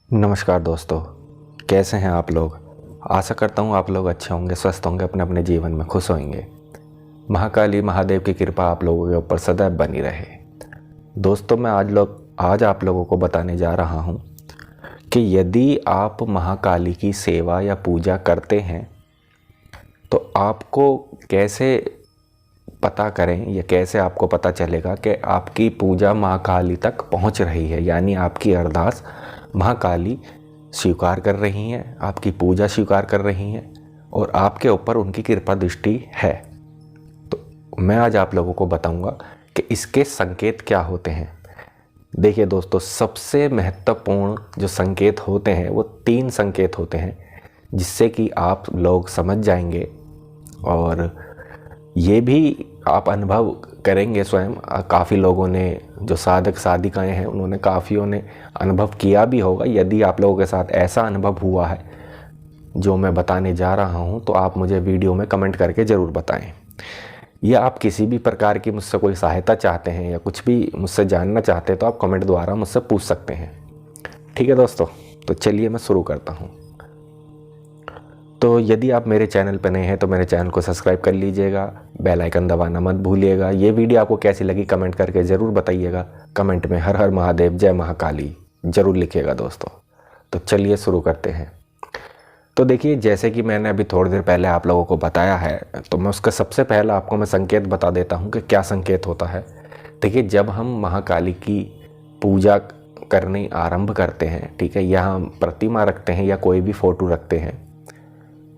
नमस्कार दोस्तों, कैसे हैं आप लोग। आशा करता हूँ आप लोग अच्छे होंगे, स्वस्थ होंगे, अपने अपने जीवन में खुश होंगे। महाकाली महादेव की कृपा आप लोगों के ऊपर सदैव बनी रहे। दोस्तों, मैं आज आप लोगों को बताने जा रहा हूँ कि यदि आप महाकाली की सेवा या पूजा करते हैं तो आपको कैसे पता करें या कैसे आपको पता चलेगा कि आपकी पूजा महाकाली तक पहुंच रही है, यानी आपकी अरदास महाकाली स्वीकार कर रही हैं, आपकी पूजा स्वीकार कर रही हैं और आपके ऊपर उनकी कृपा दृष्टि है। तो मैं आज आप लोगों को बताऊंगा कि इसके संकेत क्या होते हैं। देखिए दोस्तों, सबसे महत्वपूर्ण जो संकेत होते हैं वो 3 संकेत होते हैं, जिससे कि आप लोग समझ जाएंगे और ये भी आप अनुभव करेंगे स्वयं। काफ़ी लोगों ने, जो साधक साधिकाएं हैं, उन्होंने काफ़ियों ने अनुभव किया भी होगा। यदि आप लोगों के साथ ऐसा अनुभव हुआ है जो मैं बताने जा रहा हूं, तो आप मुझे वीडियो में कमेंट करके ज़रूर बताएं। या आप किसी भी प्रकार की मुझसे कोई सहायता चाहते हैं या कुछ भी मुझसे जानना चाहते हैं तो आप कमेंट द्वारा मुझसे पूछ सकते हैं। ठीक है दोस्तों, तो चलिए मैं शुरू करता हूँ। तो यदि आप मेरे चैनल पर नए हैं तो मेरे चैनल को सब्सक्राइब कर लीजिएगा, बेल आइकन दबाना मत भूलिएगा। ये वीडियो आपको कैसी लगी कमेंट करके ज़रूर बताइएगा। कमेंट में हर हर महादेव, जय महाकाली ज़रूर लिखिएगा दोस्तों। तो चलिए शुरू करते हैं। तो देखिए, जैसे कि मैंने अभी थोड़ी देर पहले आप लोगों को बताया है, तो मैं उसका सबसे पहले आपको मैं संकेत बता देता हूँ कि क्या संकेत होता है। देखिए, जब हम महाकाली की पूजा करनी आरंभ करते हैं, ठीक है, या हम प्रतिमा रखते हैं या कोई भी फ़ोटो रखते हैं,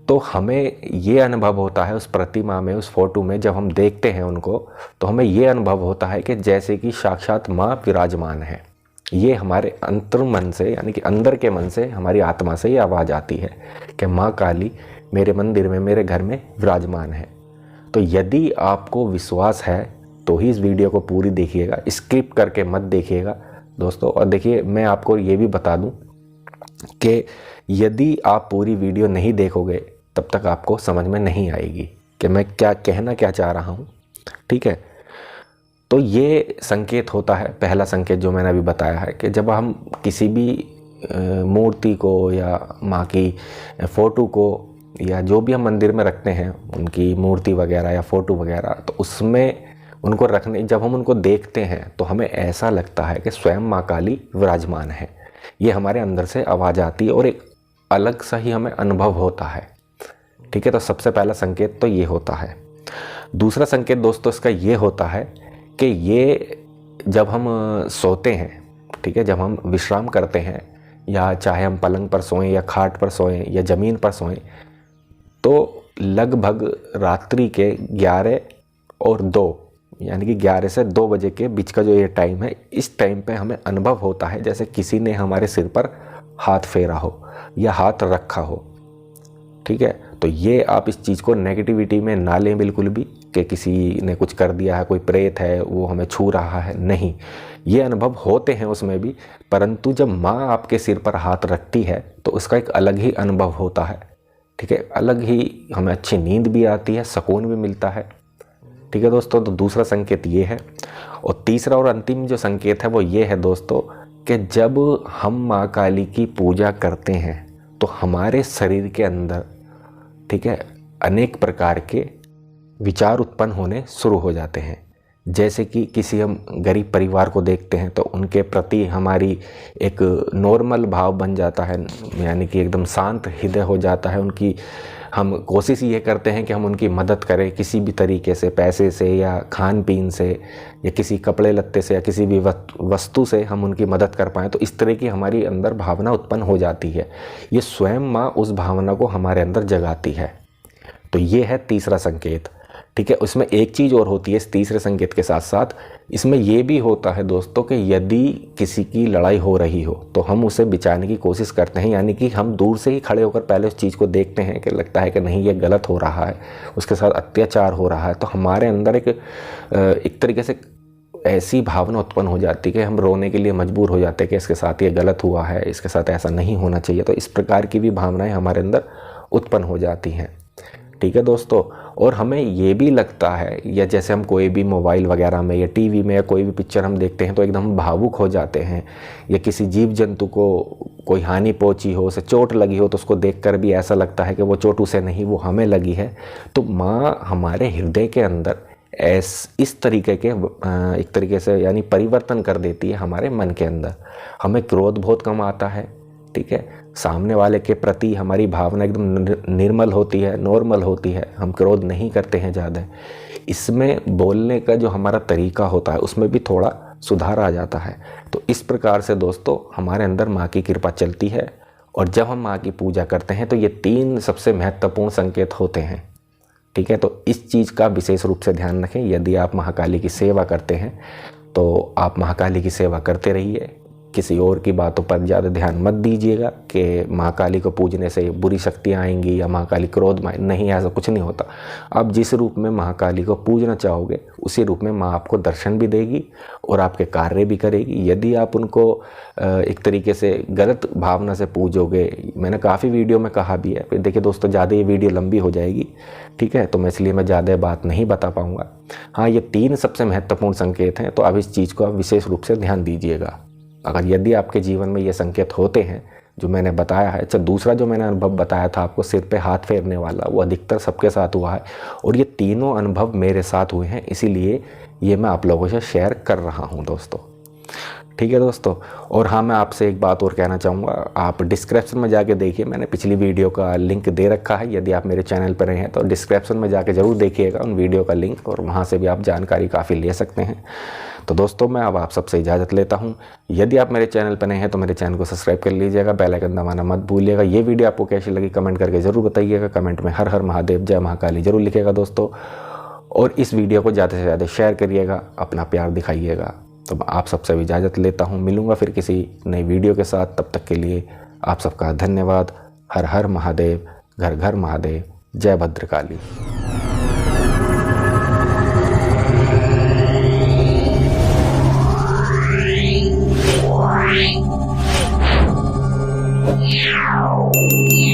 तो हमें ये अनुभव होता है उस प्रतिमा में, उस फोटो में जब हम देखते हैं उनको, तो हमें ये अनुभव होता है कि जैसे कि साक्षात माँ विराजमान है। ये हमारे अंतर मन से, यानी कि अंदर के मन से, हमारी आत्मा से ये आवाज़ आती है कि माँ काली मेरे मंदिर में, मेरे घर में विराजमान है। तो यदि आपको विश्वास है तो ही इस वीडियो को पूरी देखिएगा, स्किप करके मत देखिएगा दोस्तों। और देखिए, मैं आपको ये भी बता दूँ कि यदि आप पूरी वीडियो नहीं देखोगे तब तक आपको समझ में नहीं आएगी कि मैं क्या कहना क्या चाह रहा हूँ। ठीक है, तो ये संकेत होता है। पहला संकेत जो मैंने अभी बताया है कि जब हम किसी भी मूर्ति को या माँ की फ़ोटो को या जो भी हम मंदिर में रखते हैं, उनकी मूर्ति वगैरह या फ़ोटो वगैरह, तो उसमें उनको रखने, जब हम उनको देखते हैं तो हमें ऐसा लगता है कि स्वयं माँ काली विराजमान है। ये हमारे अंदर से आवाज़ आती है और एक अलग सा ही हमें अनुभव होता है। ठीक है, तो सबसे पहला संकेत तो ये होता है। दूसरा संकेत दोस्तों इसका ये होता है कि ये जब हम सोते हैं, ठीक है, जब हम विश्राम करते हैं, या चाहे हम पलंग पर सोएं या खाट पर सोएं या ज़मीन पर सोएं, तो लगभग रात्रि के 11 और 2, यानी कि 11 से 2 बजे के बीच का जो ये टाइम है, इस टाइम पे हमें अनुभव होता है जैसे किसी ने हमारे सिर पर हाथ फेरा हो या हाथ रखा हो। ठीक है, तो ये आप इस चीज़ को नेगेटिविटी में ना लें बिल्कुल भी, कि किसी ने कुछ कर दिया है, कोई प्रेत है वो हमें छू रहा है, नहीं। ये अनुभव होते हैं उसमें भी, परंतु जब माँ आपके सिर पर हाथ रखती है तो उसका एक अलग ही अनुभव होता है। ठीक है, अलग ही हमें अच्छी नींद भी आती है, सुकून भी मिलता है। ठीक है दोस्तों, तो दूसरा संकेत ये है। और तीसरा और अंतिम जो संकेत है वो ये है दोस्तों कि जब हम माँ काली की पूजा करते हैं तो हमारे शरीर के अंदर, ठीक है, अनेक प्रकार के विचार उत्पन्न होने शुरू हो जाते हैं। जैसे कि किसी हम गरीब परिवार को देखते हैं तो उनके प्रति हमारी एक नॉर्मल भाव बन जाता है, यानी कि एकदम शांत हृदय हो जाता है। उनकी हम कोशिश ये करते हैं कि हम उनकी मदद करें किसी भी तरीके से, पैसे से या खान पीन से या किसी कपड़े लत्ते से या किसी भी वस्तु से हम उनकी मदद कर पाएँ। तो इस तरह की हमारी अंदर भावना उत्पन्न हो जाती है। ये स्वयं माँ उस भावना को हमारे अंदर जगाती है। तो ये है तीसरा संकेत। ठीक है, उसमें एक चीज़ और होती है इस तीसरे संकेत के साथ साथ, इसमें यह भी होता है दोस्तों कि यदि किसी की लड़ाई हो रही हो तो हम उसे बचाने की कोशिश करते हैं, यानी कि हम दूर से ही खड़े होकर पहले उस चीज़ को देखते हैं कि लगता है कि नहीं ये गलत हो रहा है, उसके साथ अत्याचार हो रहा है। तो हमारे अंदर एक तरीके से ऐसी भावना उत्पन्न हो जाती है कि हम रोने के लिए मजबूर हो जाते हैं कि इसके साथ ये गलत हुआ है, इसके साथ ऐसा नहीं होना चाहिए। तो इस प्रकार की भी भावनाएं हमारे अंदर उत्पन्न हो जाती हैं। ठीक है दोस्तों, और हमें ये भी लगता है, या जैसे हम कोई भी मोबाइल वगैरह में या टीवी में या कोई भी पिक्चर हम देखते हैं तो एकदम भावुक हो जाते हैं, या किसी जीव जंतु को कोई हानि पहुंची हो, उसे चोट लगी हो, तो उसको देखकर भी ऐसा लगता है कि वो चोट उसे नहीं, वो हमें लगी है। तो माँ हमारे हृदय के अंदर इस तरीके के एक तरीके से यानी परिवर्तन कर देती है हमारे मन के अंदर। हमें क्रोध बहुत कम आता है, ठीक है। सामने वाले के प्रति हमारी भावना एकदम निर्मल होती है, नॉर्मल होती है, हम क्रोध नहीं करते हैं ज़्यादा। इसमें बोलने का जो हमारा तरीका होता है उसमें भी थोड़ा सुधार आ जाता है। तो इस प्रकार से दोस्तों हमारे अंदर माँ की कृपा चलती है। और जब हम माँ की पूजा करते हैं तो ये 3 सबसे महत्वपूर्ण संकेत होते हैं, ठीक है। तो इस चीज़ का विशेष रूप से ध्यान रखें। यदि आप महाकाली की सेवा करते हैं तो आप महाकाली की सेवा करते रहिए, किसी और की बातों पर ज़्यादा ध्यान मत दीजिएगा कि महाकाली को पूजने से बुरी शक्तियाँ आएंगी या महाकाली क्रोध में, नहीं, ऐसा कुछ नहीं होता। आप जिस रूप में महाकाली को पूजना चाहोगे उसी रूप में माँ आपको दर्शन भी देगी और आपके कार्य भी करेगी। यदि आप उनको एक तरीके से गलत भावना से पूजोगे, मैंने काफ़ी वीडियो में कहा भी है, देखिए दोस्तों ज़्यादा ये वीडियो लंबी हो जाएगी, ठीक है, तो मैं इसलिए मैं ज़्यादा बात नहीं बता पाऊँगा। हाँ, ये 3 सबसे महत्वपूर्ण संकेत हैं, तो अब इस चीज़ को आप विशेष रूप से ध्यान दीजिएगा। अगर यदि आपके जीवन में ये संकेत होते हैं जो मैंने बताया है। अच्छा, दूसरा जो मैंने अनुभव बताया था आपको सिर पे हाथ फेरने वाला, वो अधिकतर सबके साथ हुआ है और ये तीनों अनुभव मेरे साथ हुए हैं, इसीलिए ये मैं आप लोगों से शेयर कर रहा हूँ दोस्तों, ठीक है दोस्तों। और हाँ, मैं आपसे एक बात और कहना चाहूँगा, आप डिस्क्रिप्शन में जाके देखिए, मैंने पिछली वीडियो का लिंक दे रखा है। यदि आप मेरे चैनल पर रहे हैं तो डिस्क्रिप्शन में जाके ज़रूर देखिएगा उन वीडियो का लिंक, और वहाँ से भी आप जानकारी काफ़ी ले सकते हैं। तो दोस्तों मैं अब आप सबसे इजाज़त लेता हूँ। यदि आप मेरे चैनल पर नए हैं तो मेरे चैनल को सब्सक्राइब कर लीजिएगा, बेल आइकन दबाना मत भूलिएगा। ये वीडियो आपको कैसी लगी कमेंट करके ज़रूर बताइएगा। कमेंट में हर हर महादेव, जय महाकाली ज़रूर लिखिएगा दोस्तों। और इस वीडियो को ज़्यादा से ज़्यादा शेयर करिएगा, अपना प्यार दिखाइएगा। तो आप सबसे इजाज़त लेता हूँ, मिलूँगा फिर किसी नई वीडियो के साथ। तब तक के लिए आप सबका धन्यवाद। हर हर महादेव, घर घर महादेव, जय भद्रकाली। Yeah.